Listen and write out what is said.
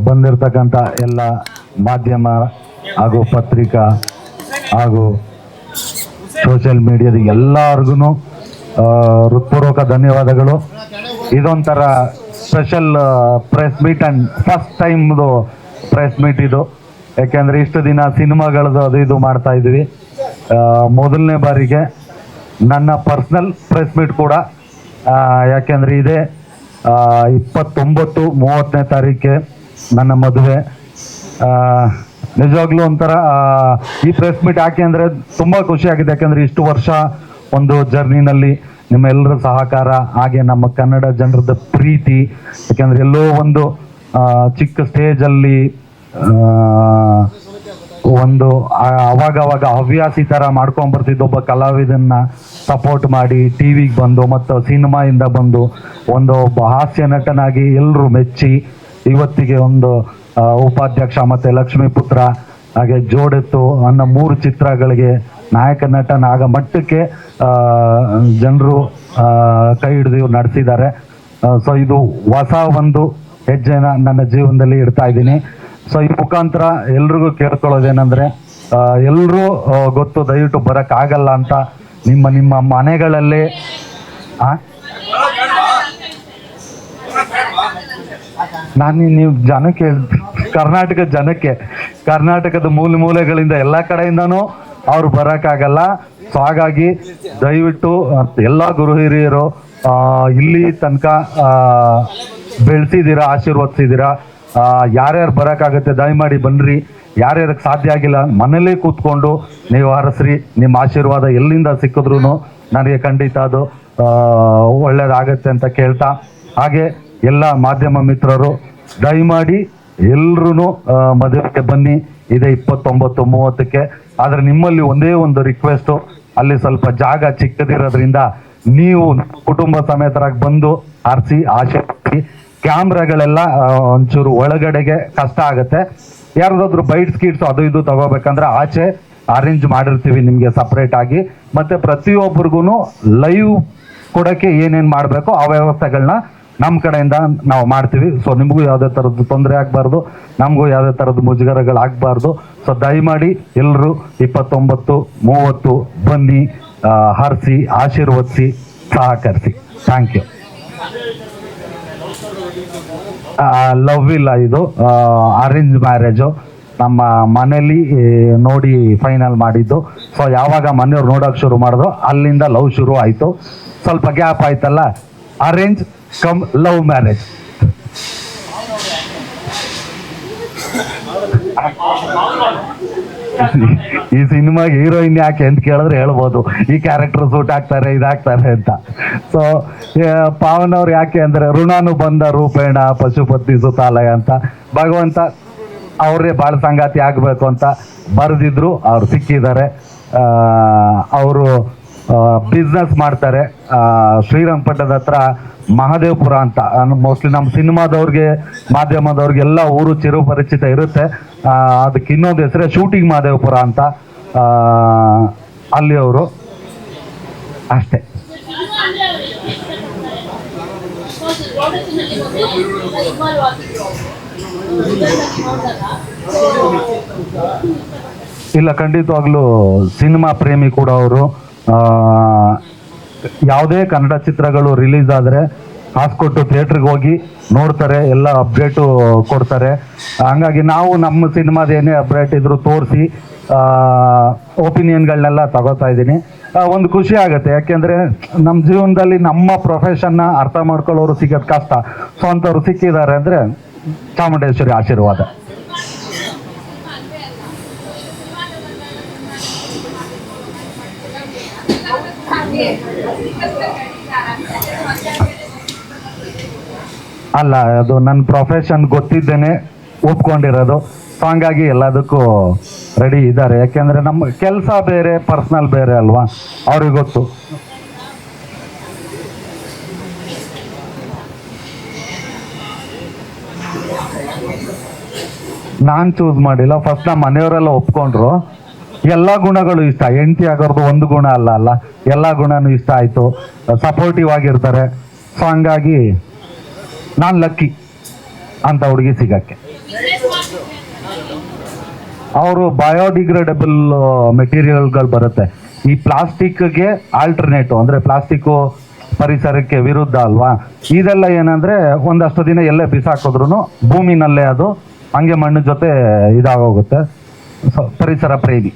ಬಂದಿರತಕ್ಕಂಥ ಎಲ್ಲ ಮಾಧ್ಯಮ ಹಾಗೂ ಪತ್ರಿಕಾ ಹಾಗೂ ಸೋಷಿಯಲ್ ಮೀಡಿಯಾದ ಎಲ್ಲರಿಗೂ ಹೃತ್ಪೂರ್ವಕ ಧನ್ಯವಾದಗಳು. ಇದೊಂಥರ special press meet and first ಟೈಮ್ದು ಪ್ರೆಸ್ ಮೀಟ್ ಇದು. ಯಾಕೆಂದರೆ ಇಷ್ಟು ದಿನ ಸಿನಿಮಾಗಳದ್ದು ಅದು ಇದು ಮಾಡ್ತಾ ಇದ್ವಿ. ಮೊದಲನೇ ಬಾರಿಗೆ ನನ್ನ ಪರ್ಸ್ನಲ್ ಪ್ರೆಸ್ ಮೀಟ್ ಕೂಡ. ಯಾಕೆಂದರೆ ಇದೇ 29-30ನೇ ತಾರೀಕೆ ನನ್ನ ಮದುವೆ. ನಿಜವಾಗ್ಲೂ ಒಂಥರ ಈ ಪ್ರೆಸ್ ಮೀಟ್ ಯಾಕೆ ಅಂದರೆ ತುಂಬ ಖುಷಿಯಾಗಿದೆ. ಯಾಕೆಂದರೆ ಇಷ್ಟು ವರ್ಷ ಒಂದು ಜರ್ನಿನಲ್ಲಿ ನಿಮ್ಮೆಲ್ಲರ ಸಹಕಾರ, ಹಾಗೆ ನಮ್ಮ ಕನ್ನಡ ಜನರದ ಪ್ರೀತಿ. ಯಾಕೆಂದರೆ ಎಲ್ಲೋ ಒಂದು ಚಿಕ್ಕ ಸ್ಟೇಜಲ್ಲಿ ಒಂದು ಅವಾಗವಾಗ ಹವ್ಯಾಸಿ ಥರ ಮಾಡ್ಕೊಂಡ್ಬರ್ತಿದ್ದ ಒಬ್ಬ ಕಲಾವಿದನ್ನ ಸಪೋರ್ಟ್ ಮಾಡಿ ಟಿ ವಿಗೆ ಬಂದು ಮತ್ತು ಸಿನಿಮಾಯಿಂದ ಬಂದು ಒಬ್ಬ ಹಾಸ್ಯ ನಟನಾಗಿ ಎಲ್ಲರೂ ಮೆಚ್ಚಿ ಇವತ್ತಿಗೆ ಒಂದು ಉಪಾಧ್ಯಕ್ಷ ಮತ್ತು ಲಕ್ಷ್ಮೀಪುತ್ರ ಹಾಗೆ ಜೋಡೆತ್ತು ಅನ್ನೋ 3 ಚಿತ್ರಗಳಿಗೆ ನಾಯಕ ನಟನಾಗ ಮಟ್ಟಕ್ಕೆ ಜನರು ಕೈ ಹಿಡಿದು ನಡೆಸಿದ್ದಾರೆ. ಸೊ ಇದು ಹೊಸ ಒಂದು ಹೆಜ್ಜೆನ ನನ್ನ ಜೀವನದಲ್ಲಿ ಇಡ್ತಾ ಇದ್ದೀನಿ. ಸೊ ಈ ಮುಖಾಂತರ ಎಲ್ರಿಗೂ ಕೇಳ್ಕೊಳ್ಳೋದೇನೆಂದರೆ, ಎಲ್ಲರೂ ಗೊತ್ತು ದಯವಿಟ್ಟು ಬರೋಕ್ಕಾಗಲ್ಲ ಅಂತ ನಿಮ್ಮ ಮನೆಗಳಲ್ಲೇ ನೀವು ಜನಕ್ಕೆ ಕರ್ನಾಟಕದ ಮೂಲೆಗಳಿಂದ ಎಲ್ಲ ಕಡೆಯಿಂದನೂ ಅವ್ರು ಬರೋಕ್ಕಾಗಲ್ಲ. ಸೊ ಹಾಗಾಗಿ ದಯವಿಟ್ಟು ಎಲ್ಲ ಗುರು ಹಿರಿಯರು ಇಲ್ಲಿ ತನಕ ಬೆಳೆಸಿದ್ದೀರಾ, ಆಶೀರ್ವದಿಸಿದ್ದೀರಾ. ಯಾರ್ಯಾರು ಬರೋಕ್ಕಾಗುತ್ತೆ ದಯಮಾಡಿ ಬನ್ನಿರಿ. ಯಾರ್ಯಾರಿಗೆ ಸಾಧ್ಯ ಆಗಿಲ್ಲ ಮನೇಲೇ ಕೂತ್ಕೊಂಡು ನೀವು ಹರಸ್ರಿ. ನಿಮ್ಮ ಆಶೀರ್ವಾದ ಎಲ್ಲಿಂದ ಸಿಕ್ಕಿದ್ರೂ ನನಗೆ ಖಂಡಿತ ಅದು ಒಳ್ಳೇದಾಗತ್ತೆ ಅಂತ ಕೇಳ್ತಾ, ಹಾಗೆ ಎಲ್ಲ ಮಾಧ್ಯಮ ಮಿತ್ರರು ದಯಮಾಡಿ ಎಲ್ಲರೂ ಮದುವೆಗೆ ಬನ್ನಿ. ಇದೆ 29-30ಕ್ಕೆ. ಆದರೆ ನಿಮ್ಮಲ್ಲಿ ಒಂದೇ ಒಂದು ರಿಕ್ವೆಸ್ಟು, ಅಲ್ಲಿ ಸ್ವಲ್ಪ ಜಾಗ ಚಿಕ್ಕದಿರೋದ್ರಿಂದ ನೀವು ಕುಟುಂಬ ಸಮೇತರಾಗಿ ಬಂದು ಆರಿಸಿ ಆಶೀರ್ವದಿಸಿ. ಕ್ಯಾಮ್ರಾಗಳೆಲ್ಲ ಒಂಚೂರು ಒಳಗಡೆಗೆ ಕಷ್ಟ ಆಗುತ್ತೆ. ಯಾರ್ದಾದ್ರು ಬೈಟ್ಸ್ ಕಿಟ್ಸ್ ಅದು ಇದು ತಗೋಬೇಕಂದ್ರೆ ಆಚೆ ಅರೇಂಜ್ ಮಾಡಿರ್ತೀವಿ ನಿಮಗೆ ಸಪ್ರೇಟ್ ಆಗಿ. ಮತ್ತು ಪ್ರತಿಯೊಬ್ಬರಿಗೂ ಲೈವ್ ಕೊಡೋಕ್ಕೆ ಏನೇನು ಮಾಡಬೇಕು ಆ ವ್ಯವಸ್ಥೆಗಳನ್ನ ನಮ್ಮ ಕಡೆಯಿಂದ ನಾವು ಮಾಡ್ತೀವಿ. ಸೊ ನಿಮಗೂ ಯಾವುದೇ ಥರದ್ದು ತೊಂದರೆ ಆಗಬಾರ್ದು, ನಮಗೂ ಯಾವುದೇ ಥರದ್ದು ಮುಜುಗರಗಳಾಗಬಾರ್ದು. ಸೊ ದಯಮಾಡಿ ಎಲ್ಲರೂ 29-30 ಬನ್ನಿ, ಹರಿಸಿ ಆಶೀರ್ವದಿಸಿ ಸಹಕರಿಸಿ. Thank you. ಲವ್ ಇಲ್ಲ, ಇದು ಅರೇಂಜ್ ಮ್ಯಾರೇಜು. ನಮ್ಮ ಮನೇಲಿ ನೋಡಿ ಫೈನಲ್ ಮಾಡಿದ್ದು. ಸೊ ಯಾವಾಗ ಮನೆಯವ್ರು ನೋಡೋಕೆ ಶುರು ಮಾಡಿದ್ರು ಅಲ್ಲಿಂದ ಲವ್ ಶುರು ಆಯಿತು. ಸ್ವಲ್ಪ ಗ್ಯಾಪ್ ಆಯ್ತಲ್ಲ, ಅರೇಂಜ್ ಕಮ್ ಲವ್ ಮ್ಯಾರೇಜ್. ಈ ಸಿನಿಮಾಗೆ ಹೀರೋಯಿನ್ ಯಾಕೆ ಅಂತ ಕೇಳಿದ್ರೆ ಹೇಳ್ಬೋದು, ಈ ಕ್ಯಾರೆಕ್ಟರ್ ಸೂಟ್ ಆಗ್ತಾರೆ, ಇದಾಗ್ತಾರೆ ಅಂತ. ಸೊ ಪಾವನ್ ಅವ್ರು ಯಾಕೆ ಅಂದರೆ ಋಣಾನು ಬಂದ ರೂಪೇಣ ಪಶುಪತಿ ಸುತಾಲಯ ಅಂತ ಭಗವಂತ ಅವರೇ ಬಾಳ ಸಂಗಾತಿ ಆಗಬೇಕು ಅಂತ ಬರೆದಿದ್ರು. ಅವ್ರು ಸಿಕ್ಕಿದ್ದಾರೆ. ಅವರು ಬಿಸ್ನೆಸ್ ಮಾಡ್ತಾರೆ ಶ್ರೀರಂಗಪಟ್ಟಣದ ಹತ್ರ ಮಹದೇವಪುರ ಅಂತ. ಮೋಸ್ಟ್ಲಿ ನಮ್ಮ ಸಿನಿಮಾದವ್ರಿಗೆ ಮಾಧ್ಯಮದವ್ರಿಗೆಲ್ಲ ಊರು ಚಿರಪರಿಚಿತ ಇರುತ್ತೆ. ಅದಕ್ಕೆ ಇನ್ನೊಂದು ಹೆಸರೇ ಶೂಟಿಂಗ್ ಮಹದೇವಪುರ ಅಂತ. ಅಲ್ಲಿ ಅವರು ಅಷ್ಟೇ. ಇಲ್ಲ, ಖಂಡಿತವಾಗ್ಲೂ ಸಿನಿಮಾ ಪ್ರೇಮಿ ಕೂಡ ಅವರು. ಯಾವುದೇ ಕನ್ನಡ ಚಿತ್ರಗಳು ರಿಲೀಸ್ ಆದರೆ ಕಾಸು ಥಿಯೇಟ್ರಿಗೆ ಹೋಗಿ ನೋಡ್ತಾರೆ, ಎಲ್ಲ ಅಪ್ಡೇಟು ಕೊಡ್ತಾರೆ. ಹಂಗಾಗಿ ನಾವು ನಮ್ಮ ಸಿನಿಮಾದ ಏನೇ ಅಪ್ಡೇಟ್ ಇದ್ರು ತೋರಿಸಿ ಒಪಿನಿಯನ್ಗಳನ್ನೆಲ್ಲ ತಗೋತಾ ಇದ್ದೀನಿ. ಒಂದು ಖುಷಿ ಆಗುತ್ತೆ, ಯಾಕೆಂದರೆ ನಮ್ಮ ಜೀವನದಲ್ಲಿ ನಮ್ಮ ಪ್ರೊಫೆಷನ್ನ ಅರ್ಥ ಮಾಡ್ಕೊಳ್ಳೋರು ಸಿಗೋದು ಕಷ್ಟ. ಸೊ ಅಂಥವ್ರು ಸಿಕ್ಕಿದ್ದಾರೆ ಅಂದರೆ ಚಾಮುಂಡೇಶ್ವರಿ ಆಶೀರ್ವಾದ. ಅಲ್ಲ, ಅದು ನನ್ನ ಪ್ರೊಫೆಷನ್ ಗೊತ್ತಿದ್ದೇನೆ ಒಪ್ಕೊಂಡಿರೋದು. ಸೊ ಹಂಗಾಗಿ ಎಲ್ಲದಕ್ಕೂ ರೆಡಿ ಇದ್ದಾರೆ. ಯಾಕೆಂದರೆ ನಮ್ಮ ಕೆಲಸ ಬೇರೆ, ಪರ್ಸ್ನಲ್ ಬೇರೆ ಅಲ್ವಾ, ಅವ್ರಿಗೆ ಗೊತ್ತು. ನಾನು ಚೂಸ್ ಮಾಡಿಲ್ಲ, ಫಸ್ಟ್ ನಮ್ಮ ಮನೆಯವರೆಲ್ಲ ಒಪ್ಕೊಂಡ್ರು. ಎಲ್ಲ ಗುಣಗಳು ಇಷ್ಟ, ಹೆಂಡತಿ ಆಗೋರ್ದು ಒಂದು ಗುಣ ಅಲ್ಲ, ಎಲ್ಲ ಗುಣನೂ ಇಷ್ಟ ಆಯಿತು. ಸಪೋರ್ಟಿವ್ ಆಗಿರ್ತಾರೆ. ಸೊ ಹಂಗಾಗಿ ನಾನು ಲಕ್ಕಿ. ಅಂತ ಹುಡುಗಿ ಸಿಗಕ್ಕೆ. ಅವರು ಬಯೋಡಿಗ್ರೇಡಬಲ್ ಮೆಟೀರಿಯಲ್ಗಳು ಬರುತ್ತೆ. ಈ ಪ್ಲಾಸ್ಟಿಕ್ಗೆ ಆಲ್ಟರ್ನೇಟಿವ್ ಅಂದರೆ ಪ್ಲಾಸ್ಟಿಕ್ಕು ಪರಿಸರಕ್ಕೆ ವಿರುದ್ಧ ಅಲ್ವಾ. ಇದೆಲ್ಲ ಏನಂದರೆ ಒಂದಷ್ಟು ದಿನ ಎಲ್ಲೇ ಬಿಸಾಕಿದ್ರು ಭೂಮಿನಲ್ಲೇ ಅದು ಹಂಗೆ ಮಣ್ಣು ಜೊತೆ ಇದಾಗೋಗುತ್ತೆ. ಪರಿಸರ ಪ್ರೇಮಿ.